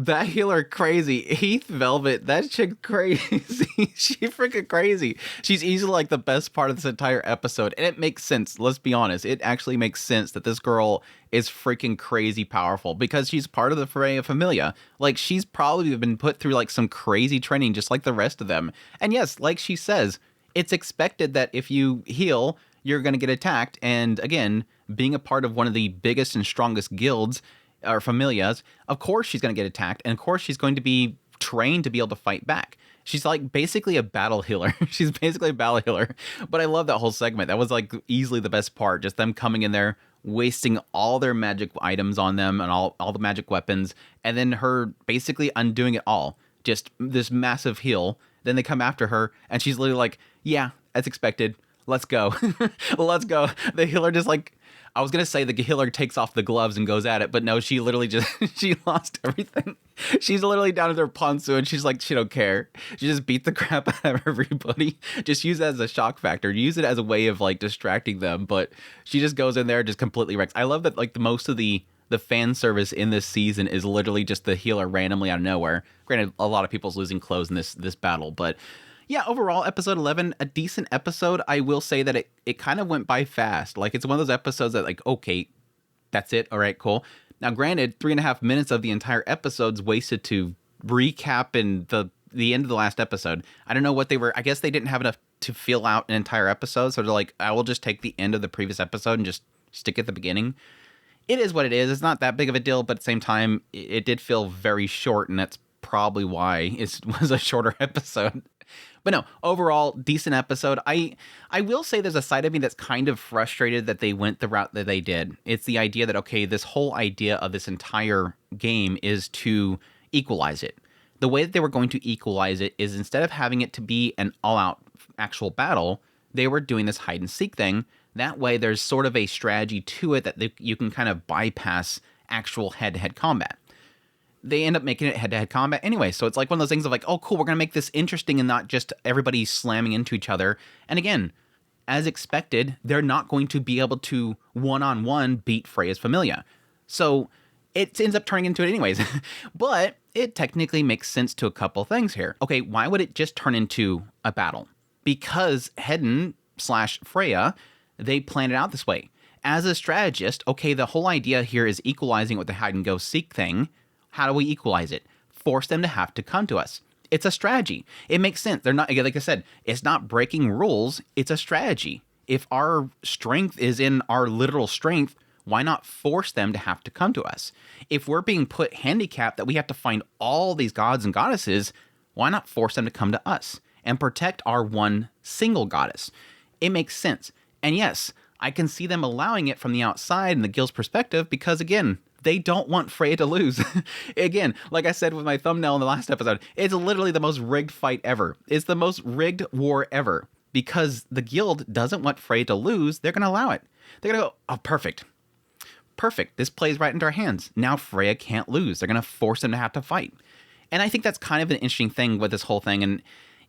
That healer crazy. Heath Velvet, that chick crazy. She freaking crazy. She's easily like the best part of this entire episode. And it makes sense. Let's be honest. It actually makes sense that this girl is freaking crazy powerful because she's part of the Freya Familia. Like, she's probably been put through like some crazy training just like the rest of them. And yes, like she says, it's expected that if you heal, you're going to get attacked. And again, being a part of one of the biggest and strongest guilds or familias, of course she's going to get attacked, and of course she's going to be trained to be able to fight back. She's like basically a battle healer. She's basically a battle healer. But I love that whole segment. That was like easily the best part. Just them coming in there, wasting all their magic items on them and all the magic weapons, and then her basically undoing it all. Just this massive heal. Then they come after her, and she's literally like, yeah, as expected. Let's go. Let's go. The healer just like, I was going to say the healer takes off the gloves and goes at it, but no, she literally just, she lost everything. She's literally down to their ponzu and she's like, she don't care. She just beat the crap out of everybody. Just use it as a shock factor. Use it as a way of like distracting them, but she just goes in there and just completely wrecks. I love that like most of the fan service in this season is literally just the healer randomly out of nowhere. Granted, a lot of people's losing clothes in this battle, but yeah, overall, episode 11, a decent episode. I will say that it kind of went by fast. Like, it's one of those episodes that, like, okay, that's it. All right, cool. Now, granted, 3.5 minutes of the entire episode's wasted to recap in the end of the last episode. I don't know what they were. I guess they didn't have enough to fill out an entire episode. So they're like, I will just take the end of the previous episode and just stick it at the beginning. It is what it is. It's not that big of a deal, but at the same time, it did feel very short, and that's probably why it was a shorter episode. But no, overall, decent episode. I will say there's a side of me that's kind of frustrated that they went the route that they did. It's the idea that, okay, this whole idea of this entire game is to equalize it. The way that they were going to equalize it is instead of having it to be an all-out actual battle, they were doing this hide-and-seek thing. That way, there's sort of a strategy to it that you can kind of bypass actual head-to-head combat. They end up making it head-to-head combat anyway. So it's like one of those things of like, oh, cool, we're going to make this interesting and not just everybody slamming into each other. And again, as expected, they're not going to be able to one-on-one beat Freya's Familia. So it ends up turning into it anyways. But it technically makes sense to a couple things here. Okay, why would it just turn into a battle? Because Hedden/Freya, they planned it out this way. As a strategist, okay, the whole idea here is equalizing with the hide-and-go-seek thing. How do we equalize it? Force them to have to come to us. It's a strategy. It makes sense. They're not, like I said, it's not breaking rules. It's a strategy. If our strength is in our literal strength, why not force them to have to come to us? If we're being put handicapped that we have to find all these gods and goddesses, why not force them to come to us and protect our one single goddess? It makes sense. And yes, I can see them allowing it from the outside and the guild's perspective because, again, they don't want Freya to lose. Again, like I said with my thumbnail in the last episode, it's literally the most rigged fight ever. It's the most rigged war ever. Because the guild doesn't want Freya to lose, they're going to allow it. They're going to go, oh, perfect. Perfect. This plays right into our hands. Now Freya can't lose. They're going to force them to have to fight. And I think that's kind of an interesting thing with this whole thing. And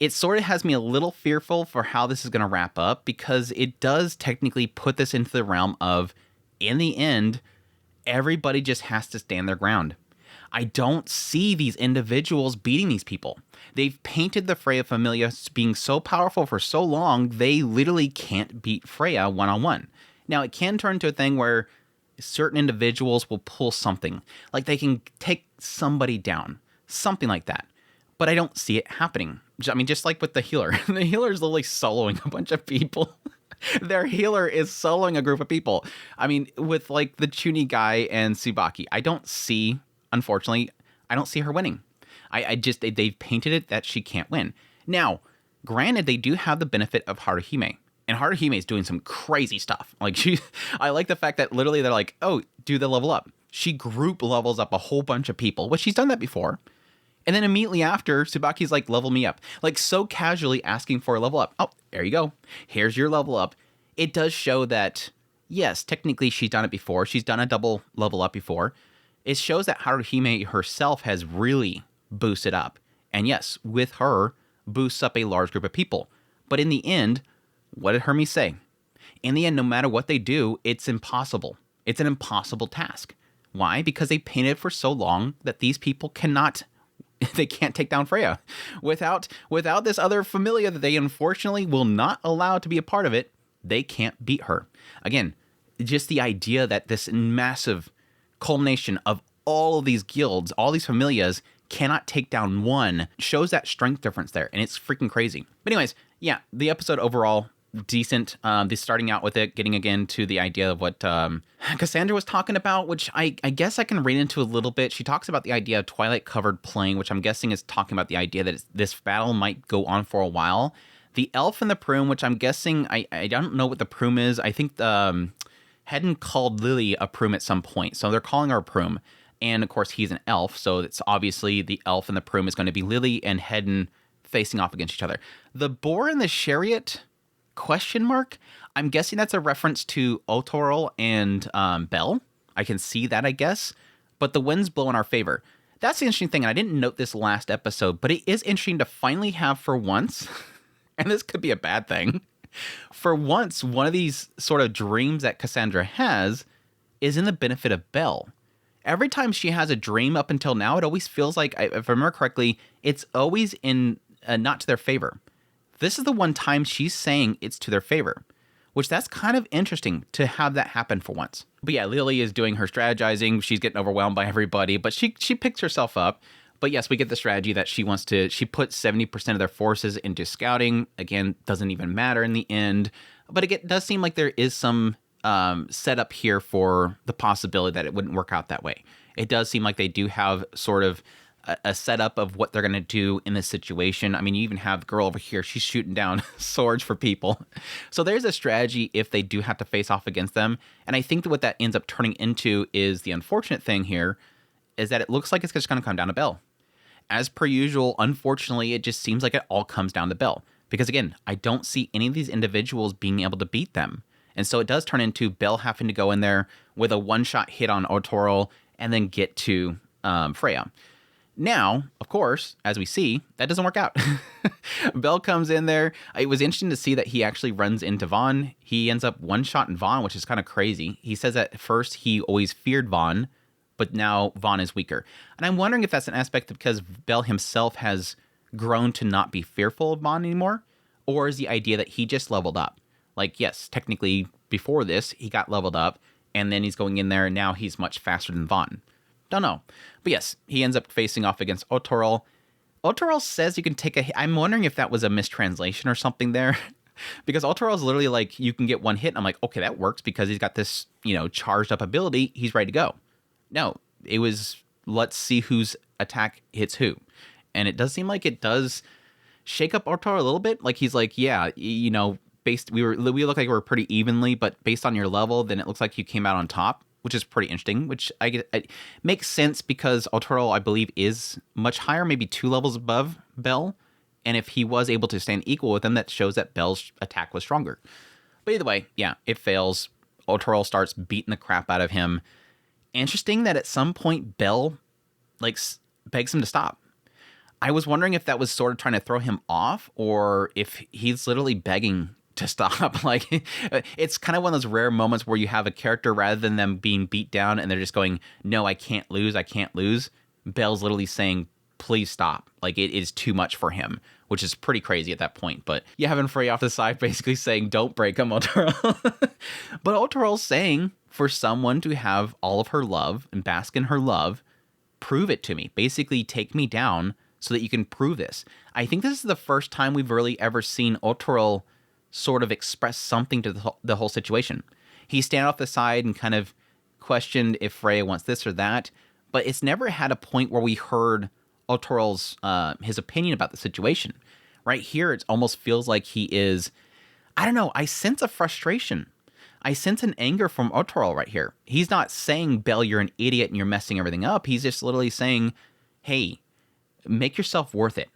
it sort of has me a little fearful for how this is going to wrap up, because it does technically put this into the realm of, in the end, everybody just has to stand their ground. I don't see these individuals beating these people. They've painted the Freya Familia being so powerful for so long, they literally can't beat Freya one-on-one. Now, it can turn into a thing where certain individuals will pull something. Like they can take somebody down. Something like that. But I don't see it happening. I mean, just like with the healer. The healer is literally soloing a bunch of people. Their healer is soloing a group of people. I mean, with like the Chuni guy and Tsubaki, unfortunately, I don't see her winning. They've painted it that she can't win. Now, granted, they do have the benefit of Haruhime. And Haruhime is doing some crazy stuff. Like I like the fact that literally they're like, oh, do the level up. She group levels up a whole bunch of people, which she's done that before. And then immediately after, Tsubaki's like, level me up. Like, so casually asking for a level up. Oh, there you go. Here's your level up. It does show that, yes, technically she's done it before. She's done a double level up before. It shows that Haruhime herself has really boosted up. And yes, with her, boosts up a large group of people. But in the end, what did Hermes say? In the end, no matter what they do, it's impossible. It's an impossible task. Why? Because they painted for so long that these people they can't take down Freya. Without this other familia that they unfortunately will not allow to be a part of it, they can't beat her. Again, just the idea that this massive culmination of all of these guilds, all these familias cannot take down one shows that strength difference there, and it's freaking crazy. But anyways, yeah, the episode overall, decent. They starting out with it, getting again to the idea of what Cassandra was talking about, which I guess I can read into a little bit. She talks about the idea of twilight-covered plain, which I'm guessing is talking about the idea that this battle might go on for a while. The elf and the prume, which I'm guessing, I don't know what the prume is. I think Hedden called Lily a prume at some point, so they're calling her a prume. And of course, he's an elf, so it's obviously the elf and the prume is going to be Lily and Hedden facing off against each other. The boar and the chariot... ? I'm guessing that's a reference to Ottar and Belle. I can see that, I guess. But the winds blow in our favor. That's the interesting thing, and I didn't note this last episode, but it is interesting to finally have for once, and this could be a bad thing, for once, one of these sort of dreams that Cassandra has is in the benefit of Belle. Every time she has a dream up until now, it always feels like, if I remember correctly, it's always in not to their favor. This is the one time she's saying it's to their favor, which that's kind of interesting to have that happen for once. But yeah, Lily is doing her strategizing. She's getting overwhelmed by everybody, but she picks herself up. But yes, we get the strategy that she puts 70% of their forces into scouting. Again, doesn't even matter in the end. But again, it does seem like there is some setup here for the possibility that it wouldn't work out that way. It does seem like they do have sort of a setup of what they're going to do in this situation. I mean, you even have the girl over here. She's shooting down swords for people. So there's a strategy if they do have to face off against them. And I think that what that ends up turning into is the unfortunate thing here is that it looks like it's just going to come down to Belle. As per usual, unfortunately, it just seems like it all comes down to Belle. Because again, I don't see any of these individuals being able to beat them. And so it does turn into Belle having to go in there with a one-shot hit on Ottar and then get to Freya. Now, of course, as we see, that doesn't work out. Belle comes in there. It was interesting to see that he actually runs into Vaughn. He ends up one-shotting Vaughn, which is kind of crazy. He says that at first he always feared Vaughn, but now Vaughn is weaker. And I'm wondering if that's an aspect because Belle himself has grown to not be fearful of Vaughn anymore, or is the idea that he just leveled up? Like, yes, technically before this, he got leveled up, and then he's going in there, and now he's much faster than Vaughn. Don't know. But yes, he ends up facing off against Ottar. Ottar says you can take a hit. I'm wondering if that was a mistranslation or something there. Because Ottar is literally like, you can get one hit. And I'm like, okay, that works because he's got this, charged up ability. He's ready to go. No, it was, let's see whose attack hits who. And it does seem like it does shake up Ottar a little bit. Like he's like, yeah, we look like we're pretty evenly, but based on your level, then it looks like you came out on top, which is pretty interesting, which I makes sense because Ottar, I believe, is much higher, maybe 2 levels above Belle. And if he was able to stand equal with them, that shows that Belle's attack was stronger. But either way, yeah, it fails. Ottar starts beating the crap out of him. Interesting that at some point Belle, begs him to stop. I was wondering if that was sort of trying to throw him off or if he's literally begging to stop. It's kind of one of those rare moments where you have a character rather than them being beat down and they're just going, no, I can't lose. Belle's literally saying, please stop. It is too much for him, which is pretty crazy at that point. But you having Freya off the side basically saying, don't break him, Ottar. But Ottar's saying for someone to have all of her love and bask in her love, prove it to me. Basically take me down so that you can prove this. I think this is the first time we've really ever seen Ottar sort of express something to the whole situation. He stand off the side and kind of questioned if Freya wants this or that, but it's never had a point where we heard Ottar's his opinion about the situation. Right here, it almost feels like he is, I don't know, I sense a frustration. I sense an anger from Ottar right here. He's not saying, Belle, you're an idiot and you're messing everything up. He's just literally saying, hey, make yourself worth it.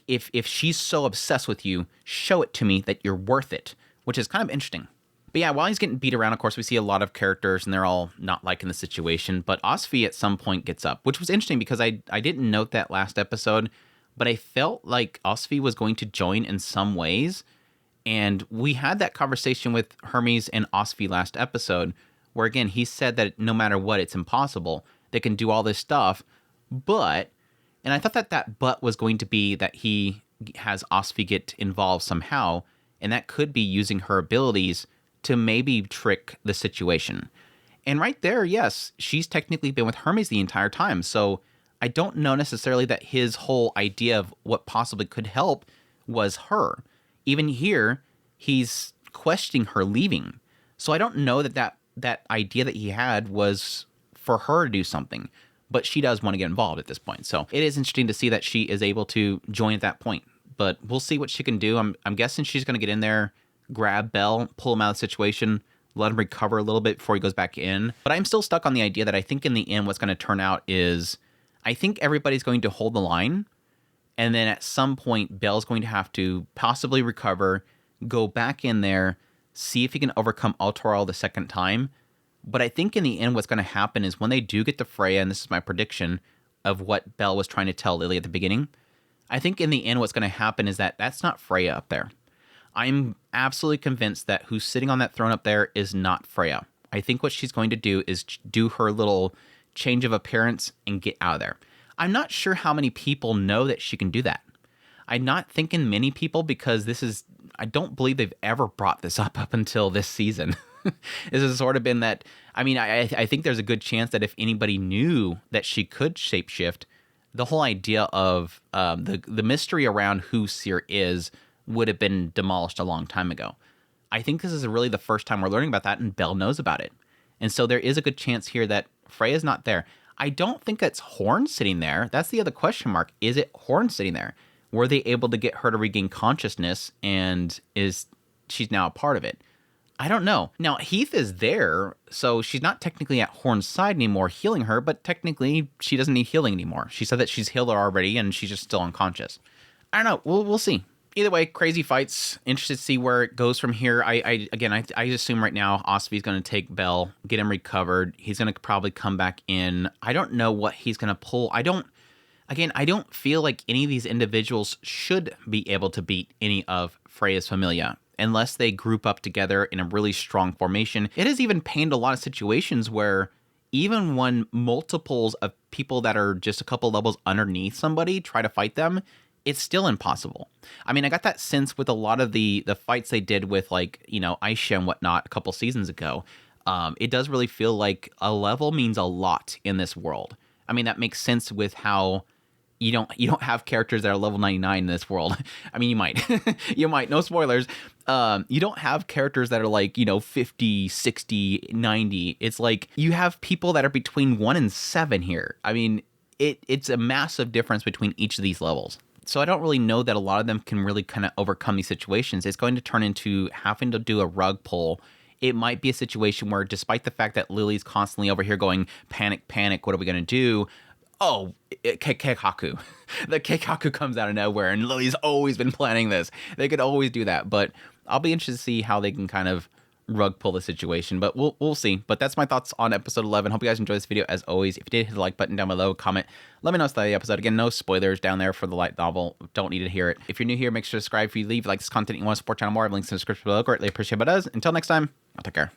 If she's so obsessed with you, show it to me that you're worth it, which is kind of interesting. But yeah, while he's getting beat around, of course, we see a lot of characters, and they're all not liking the situation. But Osvi at some point gets up, which was interesting because I didn't note that last episode, but I felt like Osvi was going to join in some ways. And we had that conversation with Hermes and Osvi last episode where again, he said that no matter what, it's impossible. They can do all this stuff, but, and I thought that that but was going to be that he has Osvi get involved somehow, and that could be using her abilities to maybe trick the situation. And right there, yes, she's technically been with Hermes the entire time, so I don't know necessarily that his whole idea of what possibly could help was her. Even here, he's questioning her leaving. So I don't know that that idea that he had was for her to do something, but she does want to get involved at this point. So it is interesting to see that she is able to join at that point, but we'll see what she can do. I'm guessing she's going to get in there, grab Bell, pull him out of the situation, let him recover a little bit before he goes back in. But I'm still stuck on the idea that I think in the end what's going to turn out is I think everybody's going to hold the line, and then at some point Bell's going to have to possibly recover, go back in there, see if he can overcome Ottar the second time. But I think in the end what's going to happen is when they do get to Freya, and this is my prediction of what Bell was trying to tell Lily at the beginning, I think in the end what's going to happen is that that's not Freya up there. I'm absolutely convinced that who's sitting on that throne up there is not Freya. I think what she's going to do is do her little change of appearance and get out of there. I'm not sure how many people know that she can do that. I'm not thinking many people because I don't believe they've ever brought this up until this season. This has sort of been that, I mean, I think there's a good chance that if anybody knew that she could shapeshift, the whole idea of the mystery around who Seer is would have been demolished a long time ago. I think this is really the first time we're learning about that, and Belle knows about it. And so there is a good chance here that Freya's not there. I don't think that's Horn sitting there. That's the other question mark. Is it Horn sitting there? Were they able to get her to regain consciousness, and she's now a part of it? I don't know. Now, Heath is there, so she's not technically at Horn's side anymore healing her, but technically she doesn't need healing anymore. She said that she's healed her already, and she's just still unconscious. I don't know. We'll see. Either way, crazy fights. Interested to see where it goes from here. I assume right now Osvi's going to take Bell, get him recovered. He's going to probably come back in. I don't know what he's going to pull. I don't feel like any of these individuals should be able to beat any of Freya's Familia unless they group up together in a really strong formation. It has even painted a lot of situations where even when multiples of people that are just a couple levels underneath somebody try to fight them, it's still impossible. I mean, I got that sense with a lot of the fights they did with, like, you know, Aisha and whatnot a couple seasons ago. It does really feel like a level means a lot in this world. I mean, that makes sense with how you don't have characters that are level 99 in this world. I mean, you might. You might. No spoilers. You don't have characters that are like, 50, 60, 90. It's like you have people that are between 1 and 7 here. I mean, it's a massive difference between each of these levels. So I don't really know that a lot of them can really kind of overcome these situations. It's going to turn into having to do a rug pull. It might be a situation where, despite the fact that Lily's constantly over here going, panic, panic, what are we going to do? Oh, Keikaku. The Keikaku comes out of nowhere, and Lily's always been planning this. They could always do that, but I'll be interested to see how they can kind of rug pull the situation, but we'll see. But that's my thoughts on episode 11. Hope you guys enjoyed this video. As always, if you did, hit the like button down below, comment, let me know about the episode. Again, no spoilers down there for the light novel. Don't need to hear it. If you're new here, make sure to subscribe. If you leave, like this content, you want to support channel more, I have links in the description below. Greatly appreciate it. Until next time, I'll take care.